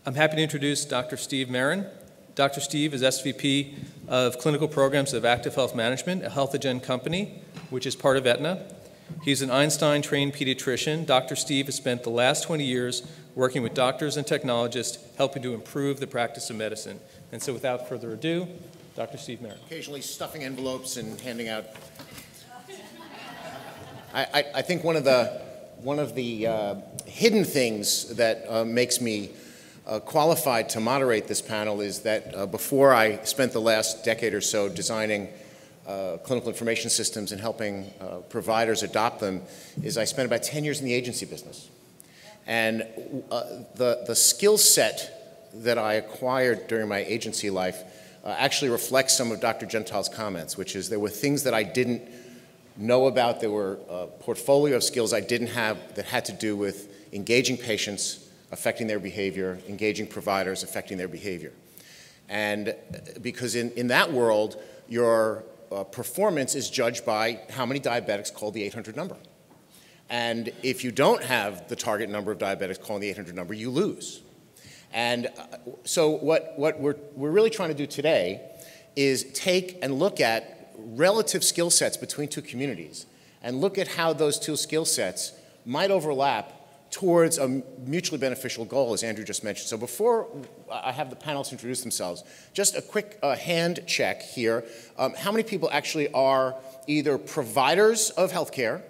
I'm happy to introduce Dr. Steve Merahn. Dr. Steve is SVP of Clinical Programs of ActiveHealth Management, a Healthagen company, which is part of Aetna. He's an Einstein-trained pediatrician. Dr. Steve has spent the last 20 years working with doctors and technologists, helping to improve the practice of medicine. And so without further ado, Dr. Steve Merahn. Occasionally stuffing envelopes and handing out. I think one of the hidden things that makes me qualified to moderate this panel is that before I spent the last decade or so designing clinical information systems and helping providers adopt them, is I spent about 10 years in the agency business. And the skill set that I acquired during my agency life actually reflects some of Dr. Gentile's comments, which is there were things that I didn't know about, there were a portfolio of skills I didn't have that had to do with engaging patients, affecting their behavior, engaging providers, affecting their behavior. And because in that world, your performance is judged by how many diabetics call the 800 number. And if you don't have the target number of diabetics calling the 800 number, you lose. And so what we're really trying to do today is take and look at relative skill sets between two communities and look at how those two skill sets might overlap towards a mutually beneficial goal, as Andrew just mentioned. So before I have the panelists introduce themselves, just a quick hand check here. How many people actually are either providers of healthcare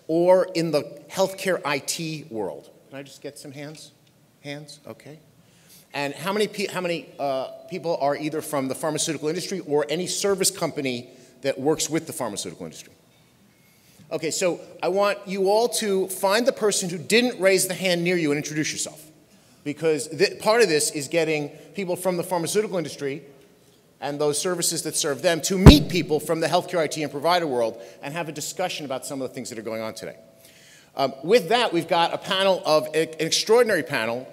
or in the healthcare IT world? Can I just get some hands? Hands, okay. And how many people are either from the pharmaceutical industry or any service company that works with the pharmaceutical industry? Okay, so I want you all to find the person who didn't raise the hand near you and introduce yourself. Because part of this is getting people from the pharmaceutical industry and those services that serve them to meet people from the healthcare IT and provider world and have a discussion about some of the things that are going on today. With that, we've got a panel of, an extraordinary panel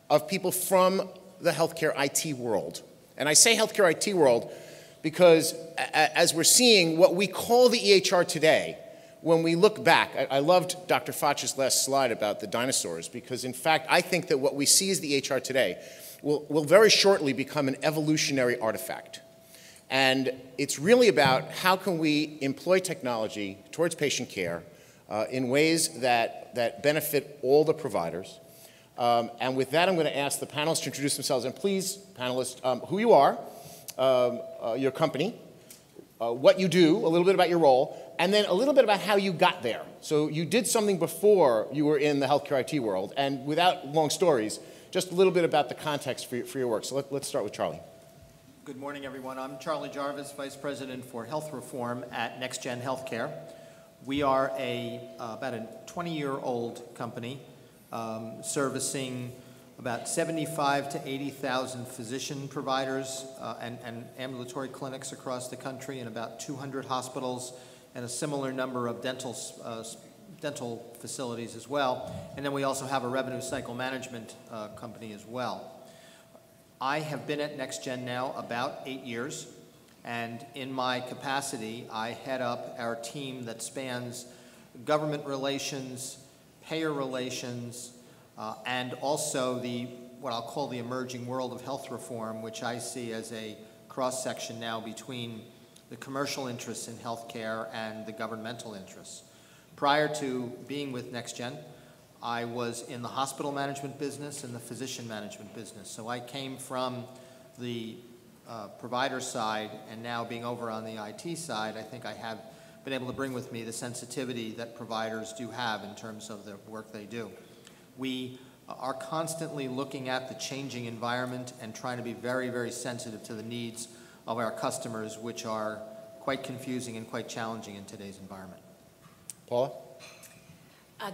of people from the healthcare IT world. And I say healthcare IT world because as we're seeing what we call the EHR today, when we look back, I loved Dr. Foch's last slide about the dinosaurs, because in fact, I think that what we see as the EHR today will very shortly become an evolutionary artifact. And it's really about how can we employ technology towards patient care in ways that benefit all the providers. And with that, I'm going to ask the panelists to introduce themselves. And please, panelists, who you are, your company, what you do, a little bit about your role, and then a little bit about how you got there. So you did something before you were in the healthcare IT world, and without long stories, just a little bit about the context for your work. So let's start with Charlie. Good morning, everyone. I'm Charlie Jarvis, Vice President for Health Reform at NextGen Healthcare. We are about a 20-year-old company servicing about 75 to 80,000 physician providers and ambulatory clinics across the country, and about 200 hospitals and a similar number of dental facilities as well. And then we also have a revenue cycle management company as well. I have been at NextGen now about 8 years, and in my capacity, I head up our team that spans government relations, payer relations, and also what I'll call the emerging world of health reform, which I see as a cross-section now between the commercial interests in healthcare and the governmental interests. Prior to being with NextGen, I was in the hospital management business and the physician management business. So I came from the provider side, and now being over on the IT side, I think I have been able to bring with me the sensitivity that providers do have in terms of the work they do. We are constantly looking at the changing environment and trying to be very, very sensitive to the needs of our customers, which are quite confusing and quite challenging in today's environment. Paula?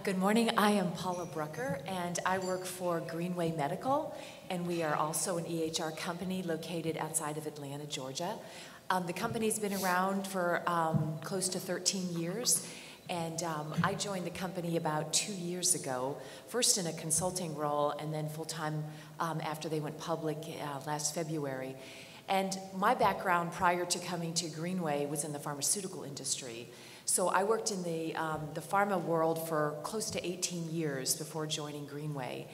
Good morning. I am Paula Brucker, and I work for Greenway Medical, and we are also an EHR company located outside of Atlanta, Georgia. The company's been around for close to 13 years, and I joined the company about 2 years ago, first in a consulting role and then full-time after they went public last February. And my background prior to coming to Greenway was in the pharmaceutical industry. So I worked in the pharma world for close to 18 years before joining Greenway.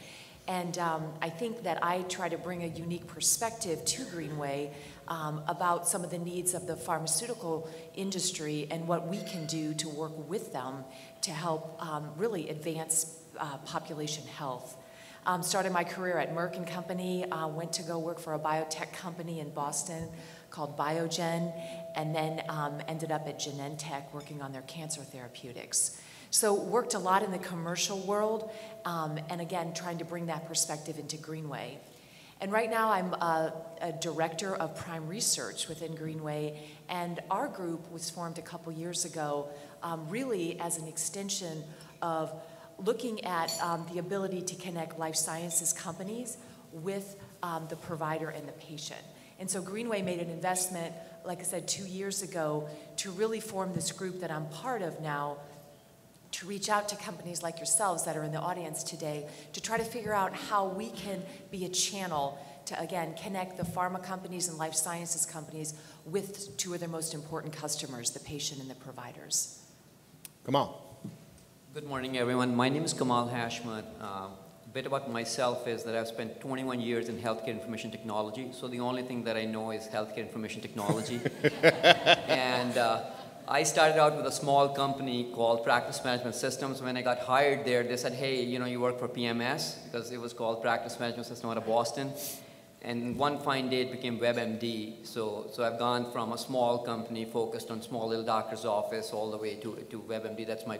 And I think that I try to bring a unique perspective to Greenway about some of the needs of the pharmaceutical industry and what we can do to work with them to help really advance population health. Started my career at Merck & Company, went to go work for a biotech company in Boston called Biogen, and then ended up at Genentech working on their cancer therapeutics. So worked a lot in the commercial world, and again, trying to bring that perspective into Greenway. And right now I'm a director of PrimeRESEARCH within Greenway, and our group was formed a couple years ago really as an extension of looking at the ability to connect life sciences companies with the provider and the patient. And so Greenway made an investment, like I said, 2 years ago to really form this group that I'm part of now, to reach out to companies like yourselves that are in the audience today to try to figure out how we can be a channel to, again, connect the pharma companies and life sciences companies with two of their most important customers, the patient and the providers. Kamal. Good morning, everyone. My name is Kamal Hashmat. A bit about myself is that I've spent 21 years in healthcare information technology, so the only thing that I know is healthcare information technology. And I started out with a small company called Practice Management Systems. When I got hired there, they said, hey, you know, you work for PMS, because it was called Practice Management System out of Boston. And one fine day it became WebMD. So I've gone from a small company focused on small little doctor's office all the way to WebMD. That's my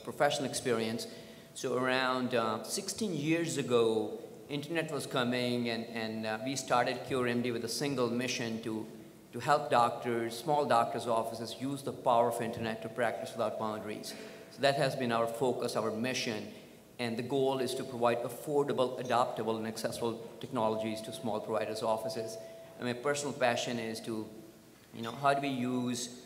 professional experience. So around 16 years ago, internet was coming, and we started CureMD with a single mission to help doctors, small doctors' offices, use the power of internet to practice without boundaries. So that has been our focus, our mission, and the goal is to provide affordable, adaptable, and accessible technologies to small providers' offices. And my personal passion is to, you know, how do we use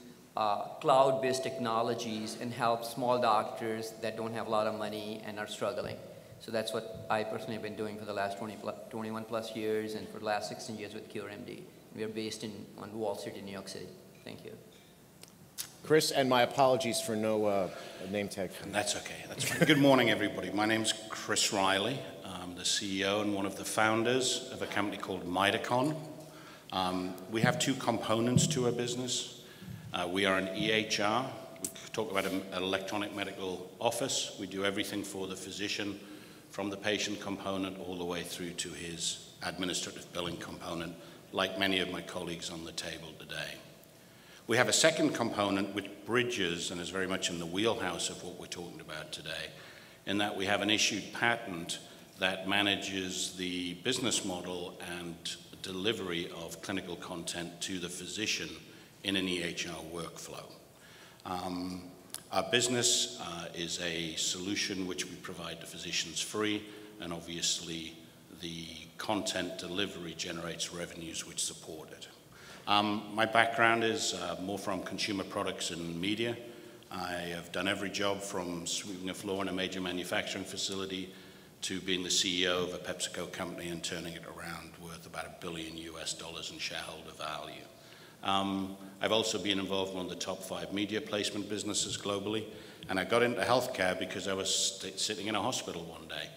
cloud-based technologies and help small doctors that don't have a lot of money and are struggling. So that's what I personally have been doing for the last 21 plus years and for the last 16 years with CureMD. We are based on Wall Street in New York City. Thank you. Chris, and my apologies for no name tag. That's okay. That's fine. Good morning, everybody. My name's Chris Riley. I'm the CEO and one of the founders of a company called Mitochon. We have two components to our business. We are an EHR. We talk about an electronic medical office. We do everything for the physician, from the patient component all the way through to his administrative billing component, like many of my colleagues on the table today. We have a second component which bridges and is very much in the wheelhouse of what we're talking about today, in that we have an issued patent that manages the business model and delivery of clinical content to the physician in an EHR workflow. Our business is a solution which we provide to physicians free, and obviously the content delivery generates revenues which support it. My background is more from consumer products and media. I have done every job from sweeping a floor in a major manufacturing facility to being the CEO of a PepsiCo company and turning it around worth about $1 billion in shareholder value. I've also been involved in one of the top 5 media placement businesses globally, and I got into healthcare because I was sitting in a hospital one day.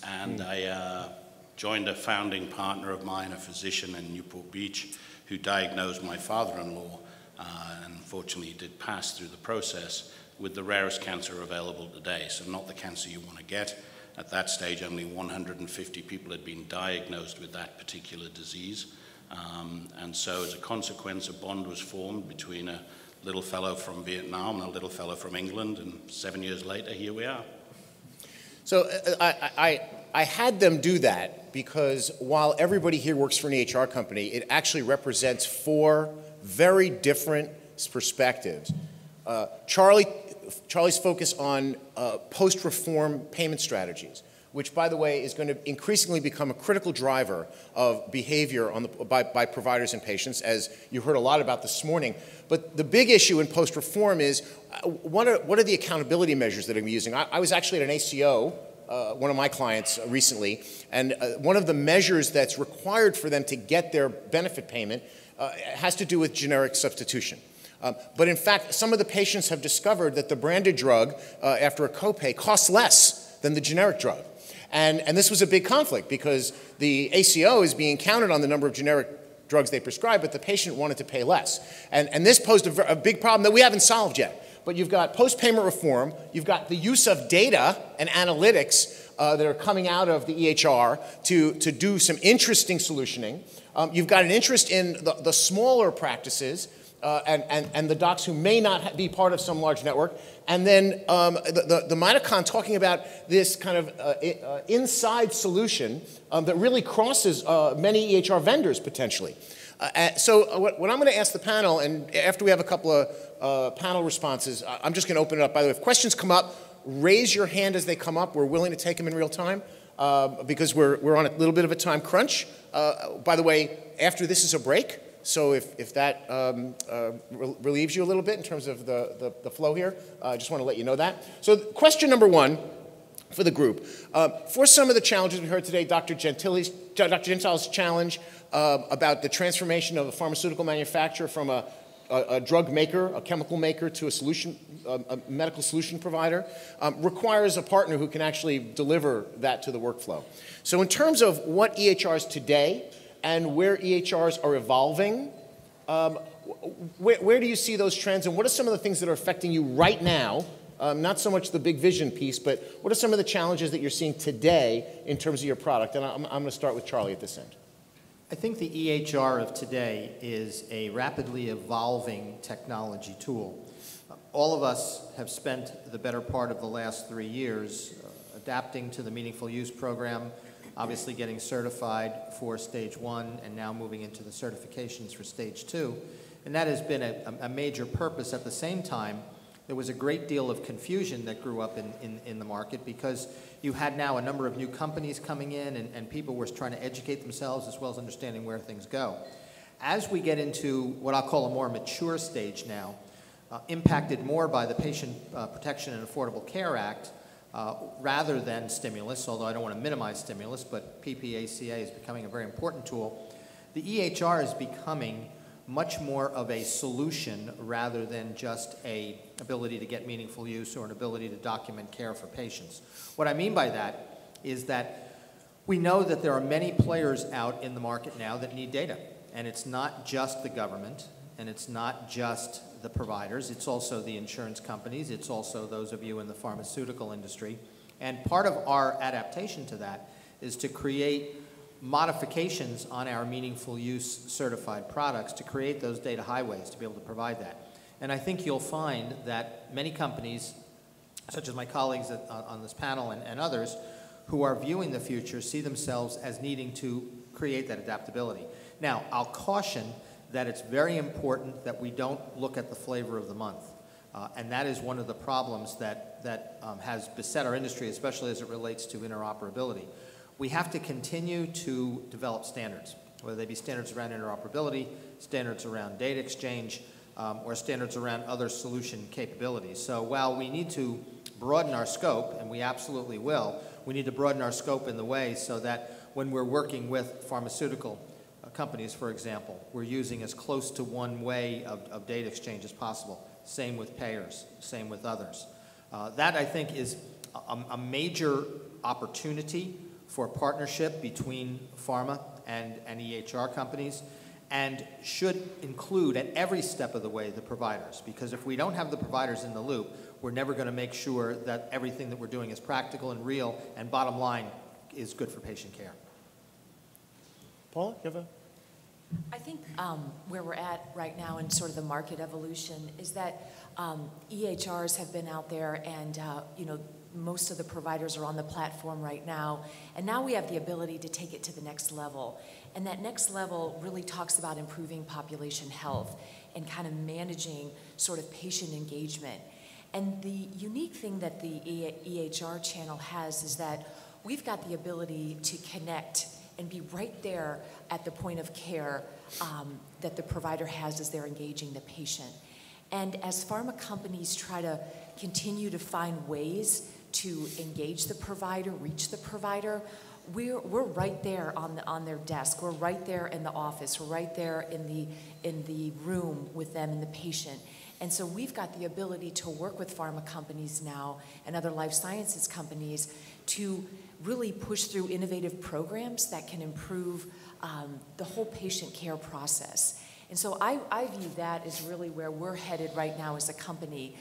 I joined a founding partner of mine, a physician in Newport Beach, who diagnosed my father-in-law, and unfortunately did pass through the process with the rarest cancer available today, so not the cancer you want to get. At that stage, only 150 people had been diagnosed with that particular disease. And so as a consequence, a bond was formed between a little fellow from Vietnam and a little fellow from England, and 7 years later, here we are. So I had them do that because while everybody here works for an EHR company, it actually represents 4 very different perspectives. Charlie's focus on post-reform payment strategies, which, by the way, is going to increasingly become a critical driver of behavior by providers and patients, as you heard a lot about this morning. But the big issue in post-reform is what are the accountability measures that I'm using? I was actually at an ACO, one of my clients recently, and one of the measures that's required for them to get their benefit payment has to do with generic substitution. But in fact, some of the patients have discovered that the branded drug, after a copay, costs less than the generic drug. And this was a big conflict because the ACO is being counted on the number of generic drugs they prescribe, but the patient wanted to pay less. And this posed a big problem that we haven't solved yet. But you've got post-payment reform, you've got the use of data and analytics that are coming out of the EHR to do some interesting solutioning. You've got an interest in the smaller practices and the docs who may not be part of some large network. And then the Mitochon talking about this kind of inside solution that really crosses many EHR vendors potentially. So what I'm going to ask the panel, and after we have a couple of panel responses, I'm just going to open it up. By the way, if questions come up, raise your hand as they come up. We're willing to take them in real time because we're on a little bit of a time crunch. By the way, after this is a break, so if that relieves you a little bit in terms of the flow here, I just want to let you know that. So question number one for the group. For some of the challenges we heard today, Dr. Gentile's challenge about the transformation of a pharmaceutical manufacturer from a drug maker, a chemical maker, to a medical solution provider, requires a partner who can actually deliver that to the workflow. So in terms of what EHRs today and where EHRs are evolving, where do you see those trends, and what are some of the things that are affecting you right now? Not so much the big vision piece, but what are some of the challenges that you're seeing today in terms of your product? And I'm going to start with Charlie at this end. I think the EHR of today is a rapidly evolving technology tool. All of us have spent the better part of the last 3 years adapting to the Meaningful Use program, obviously getting certified for stage 1 and now moving into the certifications for stage 2. And that has been a major purpose. At the same time, there was a great deal of confusion that grew up in the market because you had now a number of new companies coming in and people were trying to educate themselves as well as understanding where things go. As we get into what I'll call a more mature stage now, impacted more by the Patient Protection and Affordable Care Act rather than stimulus, although I don't want to minimize stimulus, but PPACA is becoming a very important tool. The EHR is becoming much more of a solution rather than just an ability to get meaningful use or an ability to document care for patients. What I mean by that is that we know that there are many players out in the market now that need data. And it's not just the government, and it's not just the providers, it's also the insurance companies, it's also those of you in the pharmaceutical industry. And part of our adaptation to that is to create modifications on our meaningful use certified products to create those data highways to be able to provide that. And I think you'll find that many companies, such as my colleagues on this panel and others, who are viewing the future see themselves as needing to create that adaptability. Now, I'll caution that it's very important that we don't look at the flavor of the month. And that is one of the problems that has beset our industry, especially as it relates to interoperability. We have to continue to develop standards, whether they be standards around interoperability, standards around data exchange, or standards around other solution capabilities. So while we need to broaden our scope, and we absolutely will, we need to broaden our scope in the way so that when we're working with pharmaceutical companies, for example, we're using as close to one way of data exchange as possible. Same with payers, same with others. That, I think, is a major opportunity for partnership between pharma and EHR companies, and should include at every step of the way the providers, because if we don't have the providers in the loop, we're never going to make sure that everything that we're doing is practical and real, and bottom line is good for patient care. Paula, you have a... I think where we're at right now in sort of the market evolution is that EHRs have been out there, and you know, most of the providers are on the platform right now, and now we have the ability to take it to the next level. And that next level really talks about improving population health and kind of managing sort of patient engagement. And the unique thing that the EHR channel has is that we've got the ability to connect and be right there at the point of care that the provider has as they're engaging the patient. And as pharma companies try to continue to find ways to engage the provider, reach the provider, we're right there on their desk. We're right there in the office. We're right there in the room with them and the patient. And so we've got the ability to work with pharma companies now and other life sciences companies to really push through innovative programs that can improve the whole patient care process. And so I view that as really where we're headed right now as a company,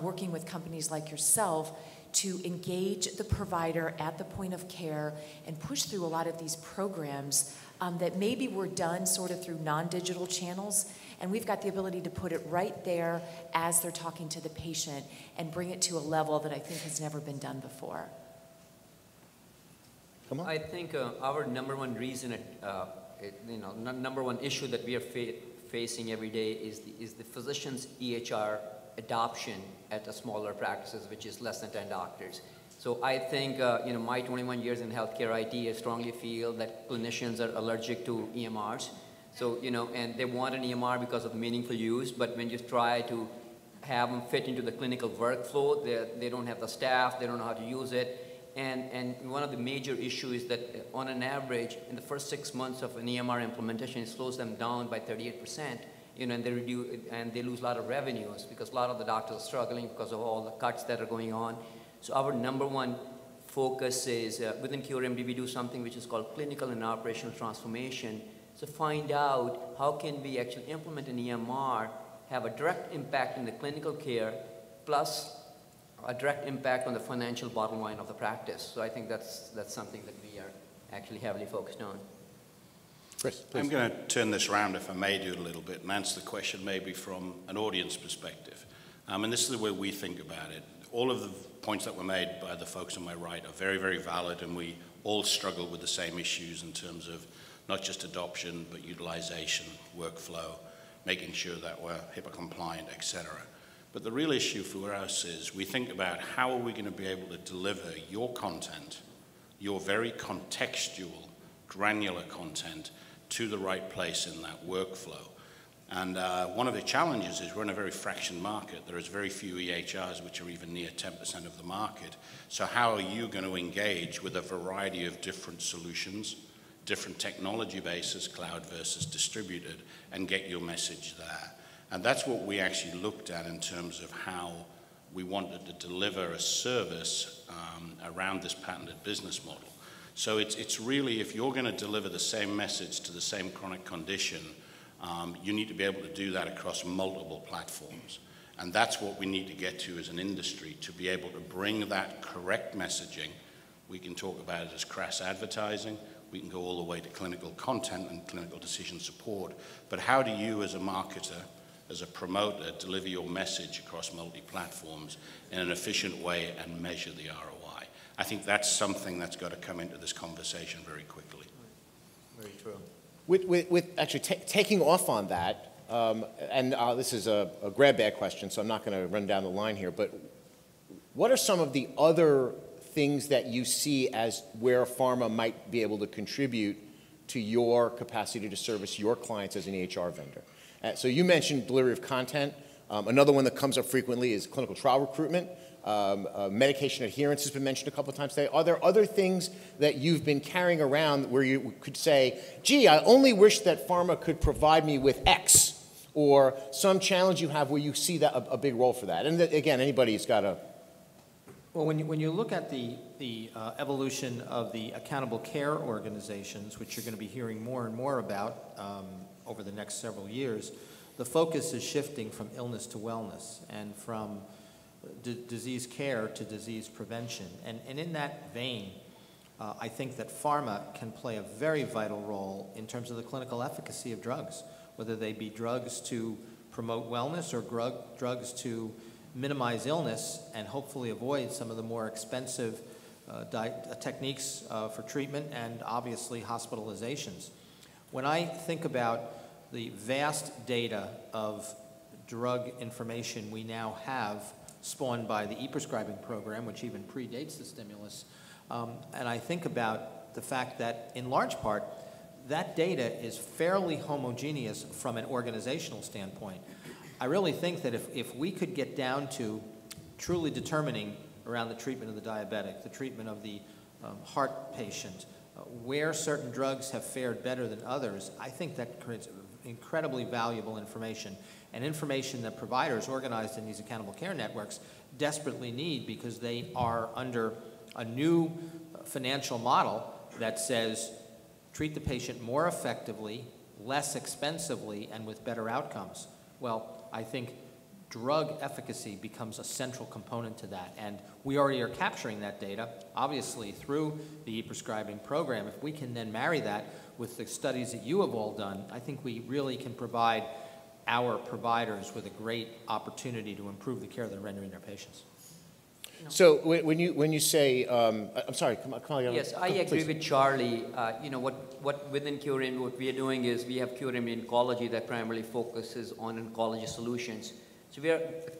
working with companies like yourself to engage the provider at the point of care and push through a lot of these programs that maybe were done sort of through non-digital channels. And we've got the ability to put it right there as they're talking to the patient and bring it to a level that I think has never been done before. Come on. I think our number one reason, number one issue that we are facing every day is the physician's EHR adoption at the smaller practices, which is less than 10 doctors. So I think, my 21 years in healthcare IT, I strongly feel that clinicians are allergic to EMRs. So, and they want an EMR because of meaningful use, but when you try to have them fit into the clinical workflow, they don't have the staff, they don't know how to use it. And one of the major issues is that on an average, in the first 6 months of an EMR implementation, it slows them down by 38%, and they lose a lot of revenues because a lot of the doctors are struggling because of all the cuts that are going on. So our number one focus is, within CureMD, we do something which is called clinical and operational transformation. So find out how can we actually implement an EMR, have a direct impact in the clinical care, plus a direct impact on the financial bottom line of the practice. So I think that's something that we are actually heavily focused on. Chris, please. I'm going to turn this around, if I may do it a little bit, and answer the question maybe from an audience perspective. And this is the way we think about it. All of the points that were made by the folks on my right are very, very valid, and we all struggle with the same issues in terms of not just adoption, but utilization, workflow, making sure that we're HIPAA compliant, et cetera. But the real issue for us is we think about how are we going to be able to deliver your content, your very contextual, granular content, to the right place in that workflow. And one of the challenges is we're in a very fractioned market. There is very few EHRs which are even near 10% of the market. So how are you going to engage with a variety of different solutions, different technology bases, cloud versus distributed, and get your message there? And that's what we actually looked at in terms of how we wanted to deliver a service around this patented business model. So it's really, if you're going to deliver the same message to the same chronic condition, you need to be able to do that across multiple platforms. And that's what we need to get to as an industry, to be able to bring that correct messaging. We can talk about it as crass advertising. We can go all the way to clinical content and clinical decision support. But how do you, as a marketer, as a promoter, deliver your message across multi-platforms in an efficient way and measure the ROI? I think that's something that's got to come into this conversation very quickly. Very true. With actually taking off on that, and this is a grab bag question, so I'm not going to run down the line here, but what are some of the other things that you see as where pharma might be able to contribute to your capacity to service your clients as an EHR vendor? So you mentioned delivery of content. Another one that comes up frequently is clinical trial recruitment. Medication adherence has been mentioned a couple of times today. Are there other things that you've been carrying around where you could say, gee, I only wish that pharma could provide me with X, or some challenge you have where you see that a big role for that? And again, anybody's got a... Well, when you look at the evolution of the accountable care organizations, which you're going to be hearing more and more about over the next several years, the focus is shifting from illness to wellness and from disease care to disease prevention. And in that vein, I think that pharma can play a very vital role in terms of the clinical efficacy of drugs, whether they be drugs to promote wellness or drugs to minimize illness and hopefully avoid some of the more expensive techniques for treatment and obviously hospitalizations. When I think about the vast data of drug information we now have spawned by the e-prescribing program, which even predates the stimulus, and I think about the fact that in large part that data is fairly homogeneous from an organizational standpoint. I really think that if we could get down to truly determining around the treatment of the diabetic, the treatment of the heart patient, where certain drugs have fared better than others, I think that creates incredibly valuable information, and information that providers organized in these accountable care networks desperately need, because they are under a new financial model that says treat the patient more effectively, less expensively, and with better outcomes. Well, I think drug efficacy becomes a central component to that, and we already are capturing that data, obviously, through the e-prescribing program. If we can then marry that with the studies that you have all done, I think we really can provide our providers with a great opportunity to improve the care they're rendering their patients. So when you say, I'm sorry, Kamal. Yes, I agree with Charlie. You know, what within CureMD, what we are doing is we have CureMD Oncology that primarily focuses on oncology solutions. So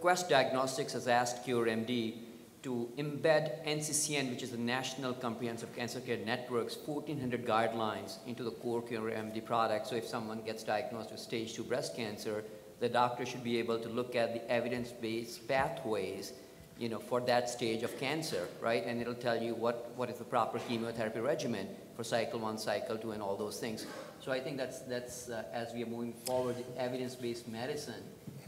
Quest Diagnostics has asked CureMD to embed NCCN, which is the National Comprehensive Cancer Care Network's 1,400 guidelines into the core CureMD product. So if someone gets diagnosed with stage 2 breast cancer, the doctor should be able to look at the evidence-based pathways, you know, for that stage of cancer, right? And it'll tell you what is the proper chemotherapy regimen for cycle 1, cycle 2, and all those things. So I think that's as we are moving forward, evidence-based medicine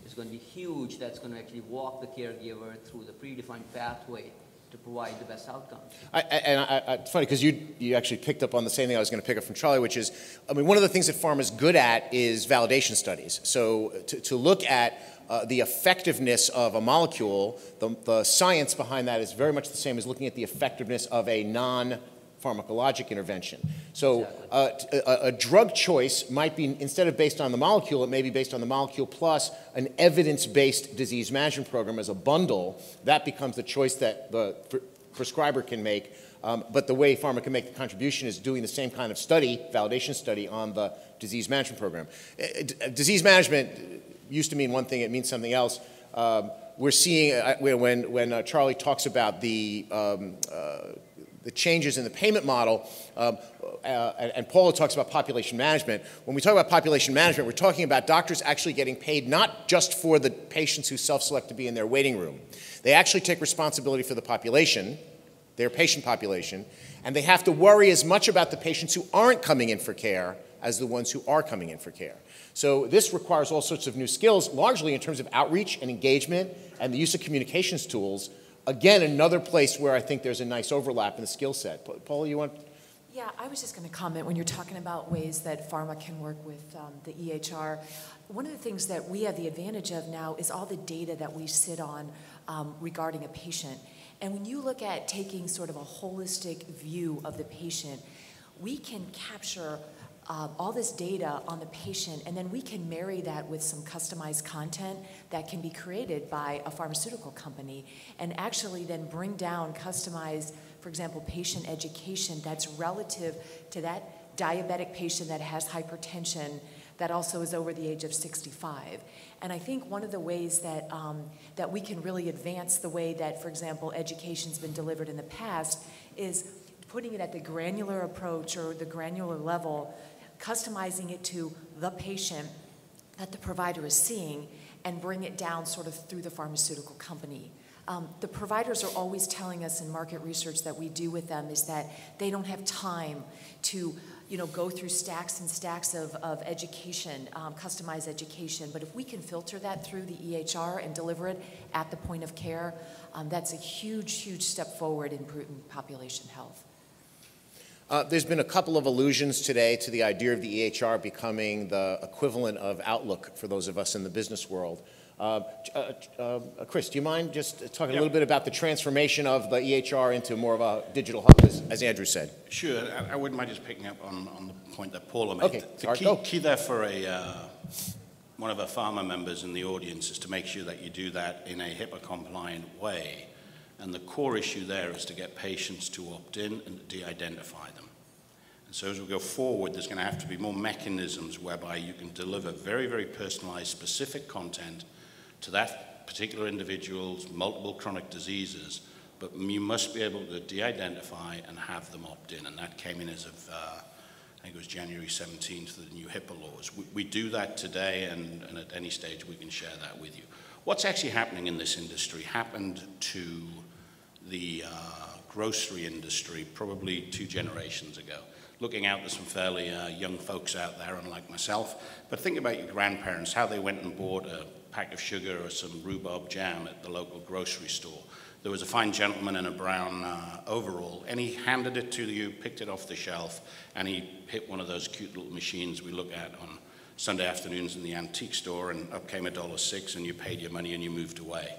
is going to be huge. That's going to actually walk the caregiver through the predefined pathway to provide the best outcomes. It's funny because you actually picked up on the same thing I was going to pick up from Charlie, which is, I mean, one of the things that pharma is good at is validation studies. So to look at the effectiveness of a molecule, the science behind that is very much the same as looking at the effectiveness of a non-pharmacologic intervention. So a drug choice might be, instead of based on the molecule, it may be based on the molecule plus an evidence-based disease management program as a bundle. That becomes the choice that the prescriber can make. But the way pharma can make the contribution is doing the same kind of study, validation study, on the disease management program. Disease management used to mean one thing, it means something else. We're seeing, when Charlie talks about the changes in the payment model, and Paula talks about population management. When we talk about population management, we're talking about doctors actually getting paid not just for the patients who self-select to be in their waiting room. They actually take responsibility for the population, their patient population, and they have to worry as much about the patients who aren't coming in for care as the ones who are coming in for care. So this requires all sorts of new skills, largely in terms of outreach and engagement and the use of communications tools. Again, another place where I think there's a nice overlap in the skill set. Paula, you want? Yeah, I was just going to comment when you're talking about ways that pharma can work with the EHR. One of the things that we have the advantage of now is all the data that we sit on regarding a patient. And when you look at taking sort of a holistic view of the patient, we can capture all this data on the patient, and then we can marry that with some customized content that can be created by a pharmaceutical company, and actually then bring down customized, for example, patient education that's relative to that diabetic patient that has hypertension that also is over the age of 65. And I think one of the ways that, that we can really advance the way that, for example, education's been delivered in the past is putting it at the granular approach or the granular level, customizing it to the patient that the provider is seeing, and bring it down sort of through the pharmaceutical company. The providers are always telling us in market research that we do with them is that they don't have time to go through stacks and stacks of education, customized education. But if we can filter that through the EHR and deliver it at the point of care, that's a huge, huge step forward in improving population health. There's been a couple of allusions today to the idea of the EHR becoming the equivalent of Outlook for those of us in the business world. Chris, do you mind just talking a little bit about the transformation of the EHR into more of a digital hub, as Andrew said? Sure. I wouldn't mind just picking up on the point that Paula made. Okay. The key there for one of our pharma members in the audience is to make sure that you do that in a HIPAA-compliant way. And the core issue there is to get patients to opt in and de-identify them. And so as we go forward, there's going to have to be more mechanisms whereby you can deliver very, very personalized, specific content to that particular individual's multiple chronic diseases, but you must be able to de-identify and have them opt in. And that came in as of, I think it was January 17th, the new HIPAA laws. We do that today, and at any stage we can share that with you. What's actually happening in this industry happened to the grocery industry probably 2 generations ago. looking out to some fairly young folks out there, unlike myself. But think about your grandparents, how they went and bought a pack of sugar or some rhubarb jam at the local grocery store. There was a fine gentleman in a brown overall, and he handed it to you, picked it off the shelf, and he hit one of those cute little machines we look at on Sunday afternoons in the antique store, and up came $1.06, and you paid your money and you moved away.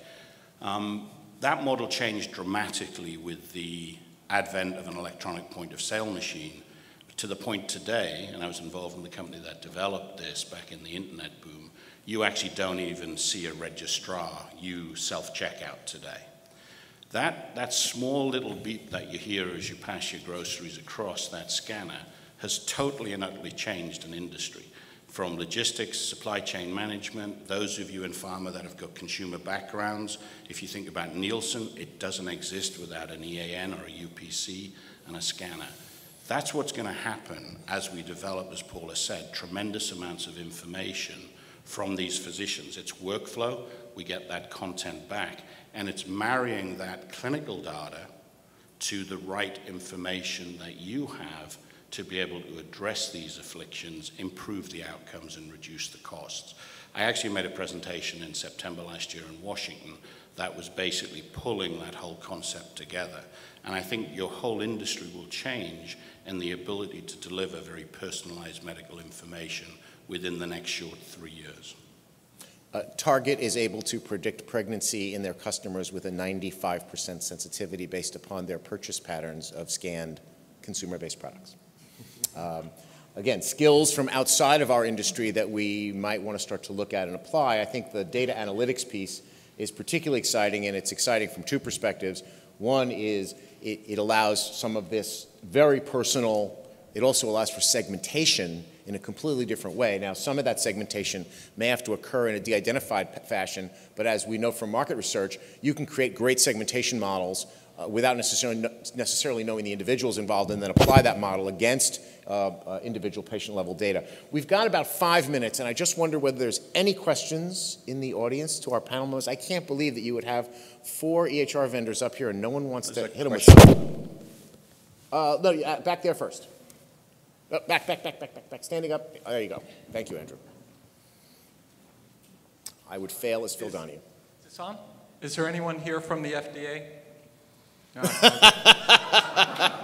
That model changed dramatically with the advent of an electronic point-of-sale machine, to the point today, and I was involved in the company that developed this back in the internet boom, you actually don't even see a registrar, you self-checkout today. That small little beep that you hear as you pass your groceries across that scanner has totally and utterly changed an industry. From logistics, supply chain management, those of you in pharma that have got consumer backgrounds, if you think about Nielsen, it doesn't exist without an EAN or a UPC and a scanner. That's what's going to happen as we develop, as Paula said, tremendous amounts of information from these physicians. It's workflow, we get that content back, and it's marrying that clinical data to the right information that you have to be able to address these afflictions, improve the outcomes, and reduce the costs. I actually made a presentation in September last year in Washington that was basically pulling that whole concept together. And I think your whole industry will change in the ability to deliver very personalized medical information within the next short 3 years. Target is able to predict pregnancy in their customers with a 95% sensitivity based upon their purchase patterns of scanned consumer-based products. Again, skills from outside of our industry that we might want to start to look at and apply. I think the data analytics piece is particularly exciting, and it's exciting from two perspectives. One is it allows some of this very personal, it also allows for segmentation in a completely different way. Now, some of that segmentation may have to occur in a de-identified fashion, but as we know from market research, you can create great segmentation models without necessarily knowing the individuals involved, and then apply that model against individual patient-level data. We've got about 5 minutes, and I just wonder whether there's any questions in the audience to our panel members. I can't believe that you would have 4 EHR vendors up here, and no one wants to hit them with something. No, back there first. Back. Standing up. Oh, there you go. Thank you, Andrew. I would fail as Phil Donahue. Is this on? Is there anyone here from the FDA? No,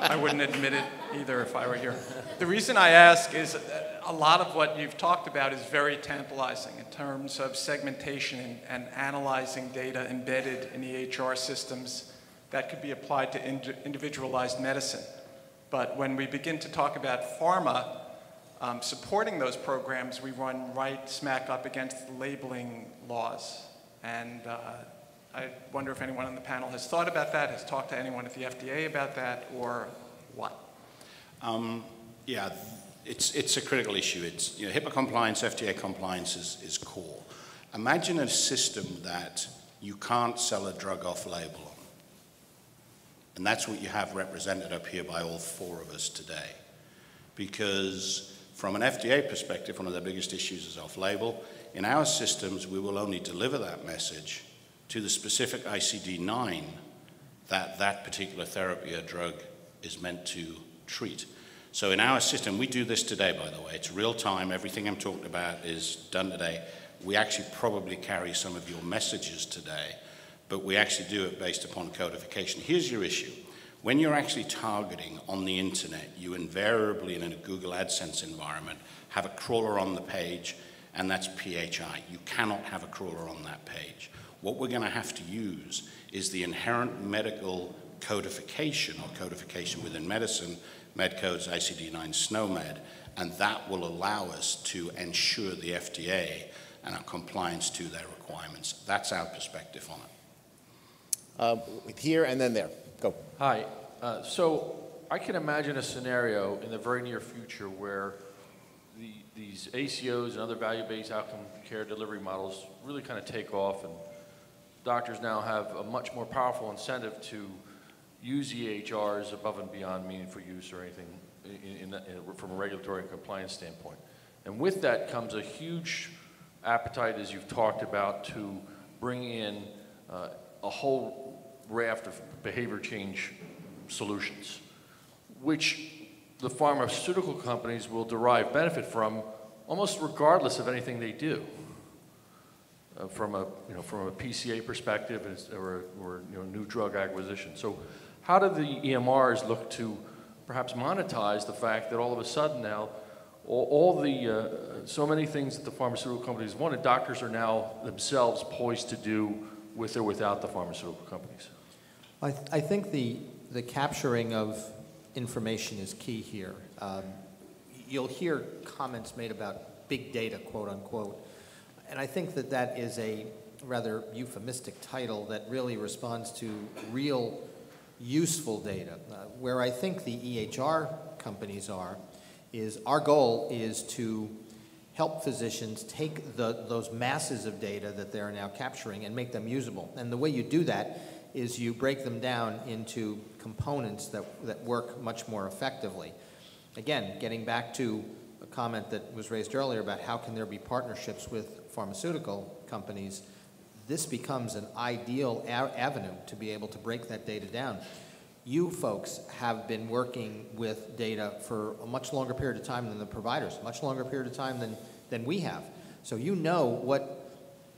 I wouldn't admit it either if I were here. The reason I ask is a lot of what you've talked about is very tantalizing in terms of segmentation and analyzing data embedded in EHR systems that could be applied to individualized medicine. But when we begin to talk about pharma supporting those programs, we run right smack up against the labeling laws. And I wonder if anyone on the panel has thought about that, has talked to anyone at the FDA about that, or what? Yeah, it's a critical issue. It's, you know, HIPAA compliance, FDA compliance is core. Imagine a system that you can't sell a drug off-label on. And that's what you have represented up here by all 4 of us today. Because from an FDA perspective, one of the biggest issues is off-label. In our systems, we will only deliver that message to the specific ICD-9 that particular therapy or drug is meant to treat. So in our system, we do this today, by the way. It's real time. Everything I'm talking about is done today. We actually probably carry some of your messages today, but we actually do it based upon codification. Here's your issue. When you're actually targeting on the internet, you invariably, in a Google AdSense environment, have a crawler on the page, and that's PHI. You cannot have a crawler on that page. What we're going to have to use is the inherent medical codification, or codification within medicine, MedCodes, ICD-9, SNOMED, and that will allow us to ensure the FDA and our compliance to their requirements. That's our perspective on it. Here and then there. Go. Hi. So I can imagine a scenario in the very near future where these ACOs and other value-based outcome care delivery models really kind of take off, and doctors now have a much more powerful incentive to use EHRs above and beyond meaningful use or anything from a regulatory and compliance standpoint. And with that comes a huge appetite, as you've talked about, to bring in a whole raft of behavior change solutions, which the pharmaceutical companies will derive benefit from almost regardless of anything they do. From a PCA perspective or new drug acquisition. So how do the EMRs look to perhaps monetize the fact that all of a sudden now so many things that the pharmaceutical companies wanted, doctors are now themselves poised to do with or without the pharmaceutical companies? I think the capturing of information is key here. You'll hear comments made about big data, quote unquote, and I think that that is a rather euphemistic title that really responds to real useful data. Where I think the EHR companies is our goal is to help physicians take those masses of data that they're now capturing and make them usable. And the way you do that is you break them down into components that work much more effectively. Again, getting back to a comment that was raised earlier about how can there be partnerships with pharmaceutical companies, this becomes an ideal avenue to be able to break that data down. You folks have been working with data for a much longer period of time than the providers, much longer period of time than we have. So you know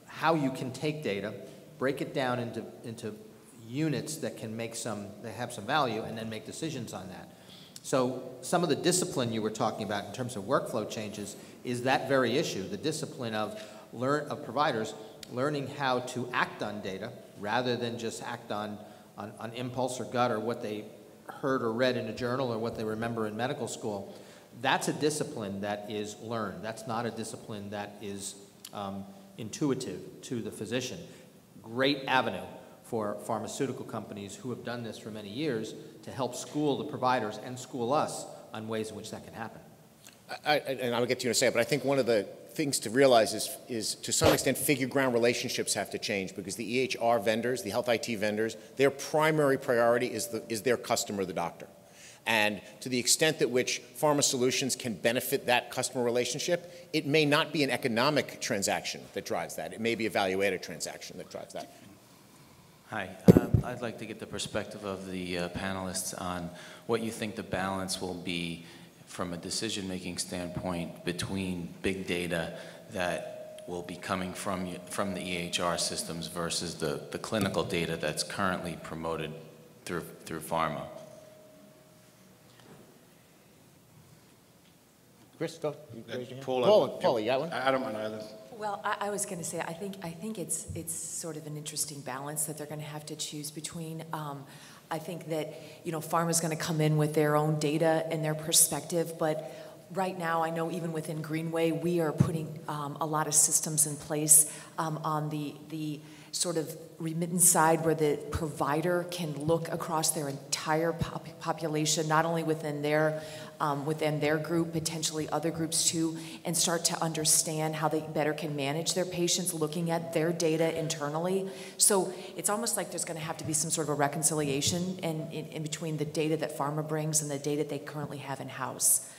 how you can take data, break it down into units that can that have some value, and then make decisions on that. So some of the discipline you were talking about in terms of workflow changes is that very issue, the discipline of providers learning how to act on data rather than just act on impulse or gut or what they heard or read in a journal or what they remember in medical school. That's a discipline that is learned. That's not a discipline that is intuitive to the physician. Great avenue for pharmaceutical companies who have done this for many years to help school the providers and school us on ways in which that can happen. And I'll get to you in a second, but I think one of the things to realize is to some extent Figureground relationships have to change because the EHR vendors, the health IT vendors, their primary priority is their customer, the doctor. And to the extent that which pharma solutions can benefit that customer relationship, it may not be an economic transaction that drives that. It may be a value-added transaction that drives that. Hi, I'd like to get the perspective of the panelists on what you think the balance will be from a decision-making standpoint between big data that will be coming from the EHR systems versus the clinical data that's currently promoted through pharma. Chris, go. Raise your hand. Paula, you got one? I don't mind either. Well, I was going to say, I think it's sort of an interesting balance that they're going to have to choose between. I think that, pharma's going to come in with their own data and their perspective, but right now, I know even within Greenway, we are putting a lot of systems in place on the sort of remittance side where the provider can look across their entire population, not only within their group, potentially other groups too, and start to understand how they better can manage their patients, looking at their data internally. So it's almost like there's going to have to be some sort of a reconciliation in between the data that pharma brings and the data they currently have in-house.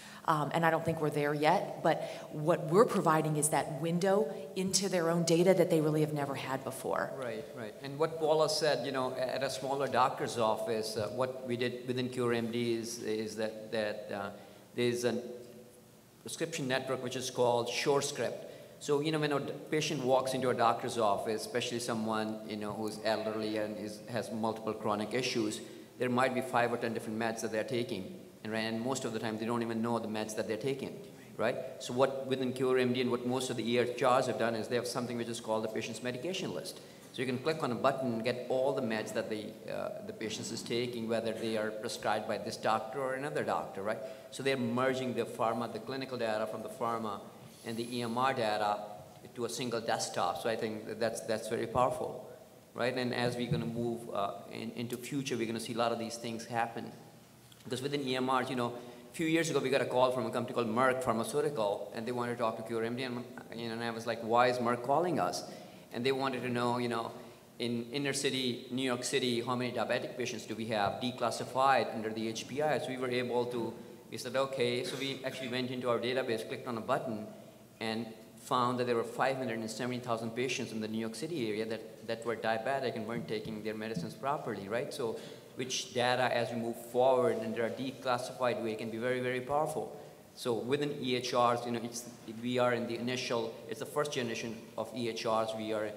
And I don't think we're there yet, but what we're providing is that window into their own data that they really have never had before. Right. And what Paula said, at a smaller doctor's office, what we did within CureMD is that there's a prescription network which is called SureScript. So, when a patient walks into a doctor's office, especially someone, who's elderly and has multiple chronic issues, there might be 5 or 10 different meds that they're taking. And most of the time, they don't even know the meds that they're taking, right? So what within CureMD and what most of the EHRs have done is they have something which is called the patient's medication list. So you can click on a button and get all the meds that the patient is taking, whether they are prescribed by this doctor or another doctor, right? So they're merging the clinical data from the pharma and the EMR data to a single desktop. So I think that's very powerful, right? And as we're going to move into future, we're going to see a lot of these things happen. Because within EMRs, a few years ago, we got a call from a company called Merck Pharmaceutical, and they wanted to talk to CureMD, and I was like, why is Merck calling us? And they wanted to know, in inner city, New York City, how many diabetic patients do we have declassified under the HPI? So we said, okay. So we actually went into our database, clicked on a button, and found that there were 570,000 patients in the New York City area that were diabetic and weren't taking their medicines properly, right? So which data as we move forward and they are declassified way can be very, very powerful. So within EHRs, we are in the initial, it's the first generation of EHRs we are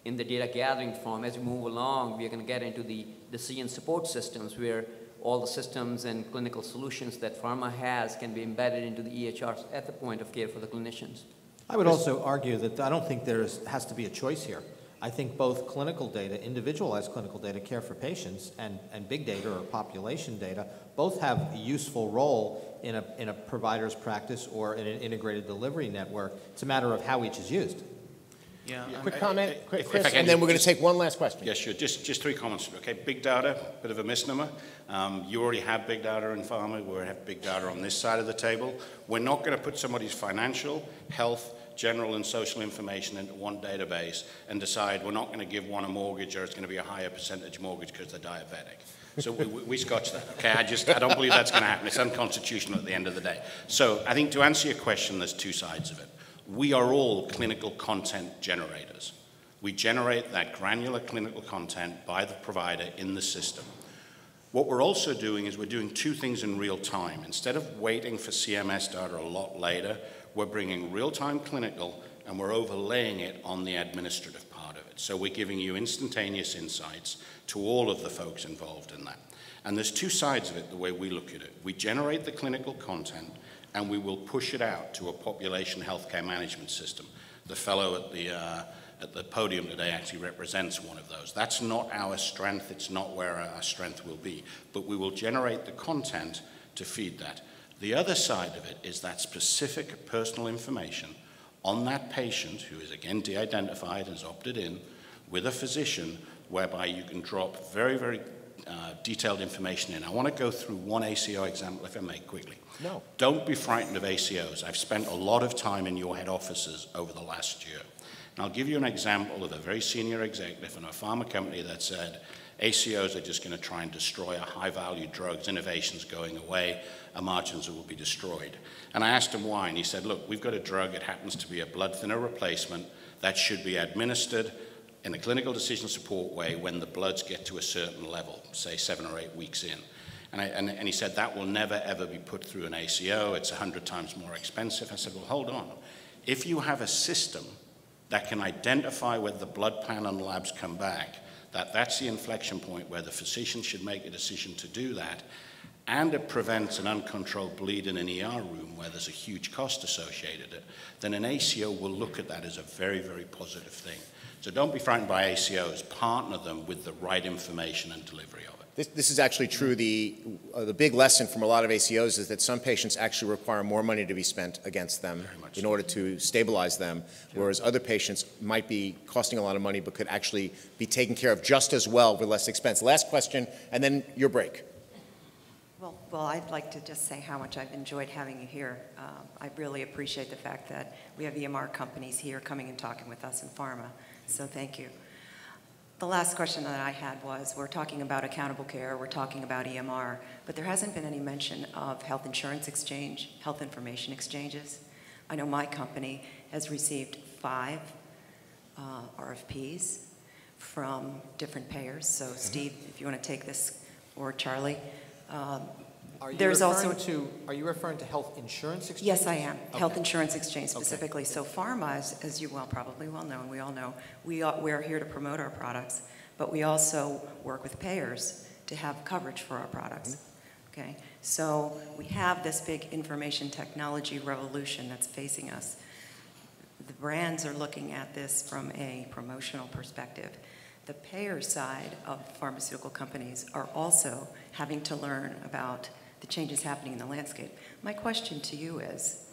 in the data gathering from. As we move along, we are going to get into the decision support systems where all the systems and clinical solutions that pharma has can be embedded into the EHRs at the point of care for the clinicians. I would also argue that I don't think there has to be a choice here. I think both clinical data, individualized clinical data, care for patients, and big data or population data, both have a useful role in a provider's practice or in an integrated delivery network. It's a matter of how each is used. Yeah. Quick comment, Chris, and then we're going to take one last question. Yes, sure. Just 3 comments. Okay, big data, bit of a misnomer. You already have big data in pharma. We have big data on this side of the table. We're not going to put somebody's financial, health, general and social information into one database and decide we're not going to give one a mortgage or it's going to be a higher percentage mortgage because they're diabetic. So we scotch that, okay? I don't believe that's going to happen. It's unconstitutional at the end of the day. So I think to answer your question, there's 2 sides of it. We are all clinical content generators. We generate that granular clinical content by the provider in the system. What we're also doing is we're doing 2 things in real time. Instead of waiting for CMS data a lot later, we're bringing real-time clinical and we're overlaying it on the administrative part of it. So we're giving you instantaneous insights to all of the folks involved in that. And there's 2 sides of it the way we look at it. We generate the clinical content and we will push it out to a population healthcare management system. The fellow at the podium today actually represents one of those. That's not our strength. It's not where our strength will be. But we will generate the content to feed that. The other side of it is that specific personal information on that patient who is again de-identified and has opted in with a physician whereby you can drop very, very detailed information in. I want to go through one ACO example if I may quickly. No. Don't be frightened of ACOs. I've spent a lot of time in your head offices over the last year. And I'll give you an example of a very senior executive in a pharma company that said, ACOs are just going to try and destroy our high-value drugs, innovations going away, our margins will be destroyed. And I asked him why, and he said, look, we've got a drug, it happens to be a blood thinner replacement that should be administered in a clinical decision support way when the bloods get to a certain level, say 7 or 8 weeks in. And he said, that will never, ever be put through an ACO, it's 100 times more expensive. I said, well, hold on. If you have a system that can identify whether the blood panel and labs come back, that's the inflection point where the physician should make a decision to do that, and it prevents an uncontrolled bleed in an ER room where there's a huge cost associated with it, then an ACO will look at that as a very, very positive thing. So don't be frightened by ACOs. Partner them with the right information and delivery of it. This is actually true. The big lesson from a lot of ACOs is that some patients actually require more money to be spent against them in order to stabilize them, whereas other patients might be costing a lot of money but could actually be taken care of just as well with less expense. Last question, and then your break. Well, I'd like to just say how much I've enjoyed having you here. I really appreciate the fact that we have EMR companies here coming and talking with us in pharma, so thank you. The last question that I had was, we're talking about accountable care, we're talking about EMR, but there hasn't been any mention of health insurance exchange, health information exchanges. I know my company has received 5 RFPs from different payers, so Steve, if you want to take this, or Charlie. Are you referring to health insurance exchange? Yes, I am. Okay. Health insurance exchange specifically. Okay. So pharma, as you probably well know, and we all know, we're here to promote our products, but we also work with payers to have coverage for our products. Okay, so we have this big information technology revolution that's facing us. The brands are looking at this from a promotional perspective. The payer side of pharmaceutical companies are also having to learn about the changes happening in the landscape. My question to you is,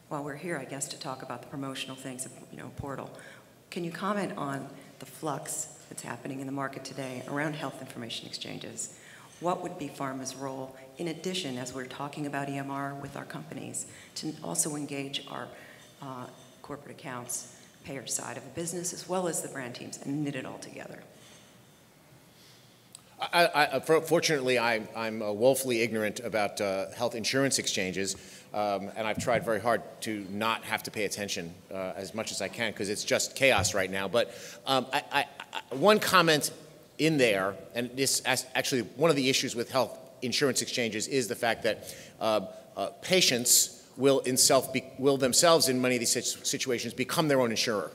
while we're here, I guess, to talk about the promotional things, portal, can you comment on the flux that's happening in the market today around health information exchanges? What would be pharma's role, in addition, as we're talking about EMR with our companies, to also engage our corporate accounts, payer side of the business, as well as the brand teams, and knit it all together? Fortunately, I'm woefully ignorant about health insurance exchanges, and I've tried very hard to not have to pay attention as much as I can because it's just chaos right now. But one comment in there, and this actually one of the issues with health insurance exchanges is the fact that patients will themselves in many of these situations become their own insurer.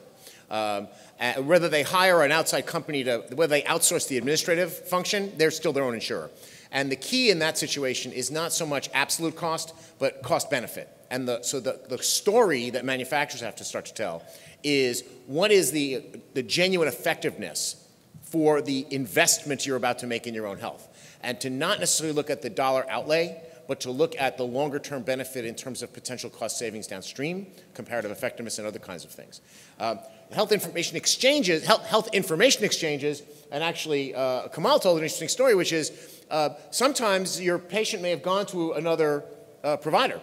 Whether they hire an outside company whether they outsource the administrative function, they're still their own insurer. And the key in that situation is not so much absolute cost, but cost benefit. And so the story that manufacturers have to start to tell is what is the genuine effectiveness for the investment you're about to make in your own health. And to not necessarily look at the dollar outlay, but to look at the longer term benefit in terms of potential cost savings downstream, comparative effectiveness, and other kinds of things. Health information exchanges, and actually Kamal told an interesting story, which is sometimes your patient may have gone to another provider,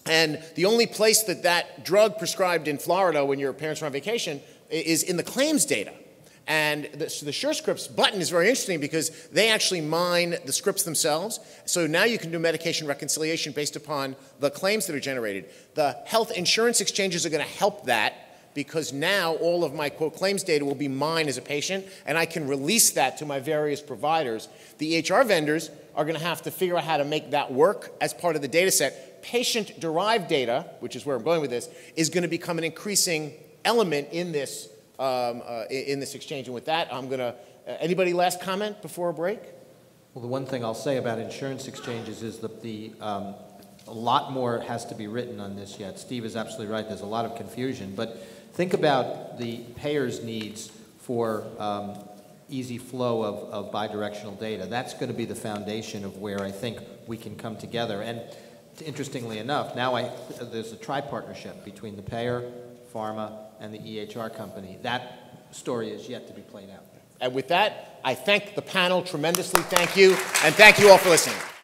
and the only place that drug prescribed in Florida when your parents were on vacation is in the claims data. And the SureScripts button is very interesting because they actually mine the scripts themselves. So now you can do medication reconciliation based upon the claims that are generated. The health insurance exchanges are going to help that because now all of my, quote, claims data will be mine as a patient, and I can release that to my various providers. The EHR vendors are going to have to figure out how to make that work as part of the data set. Patient-derived data, which is where I'm going with this, is going to become an increasing element in this exchange. And with that, I'm going to, anybody last comment before a break? Well, the one thing I'll say about insurance exchanges is that a lot more has to be written on this yet. Steve is absolutely right. There's a lot of confusion. But think about the payer's needs for easy flow of bidirectional data. That's going to be the foundation of where I think we can come together. And interestingly enough, now there's a tri-partnership between the payer, pharma, and the EHR company. That story is yet to be played out. And with that, I thank the panel tremendously. Thank you. And thank you all for listening.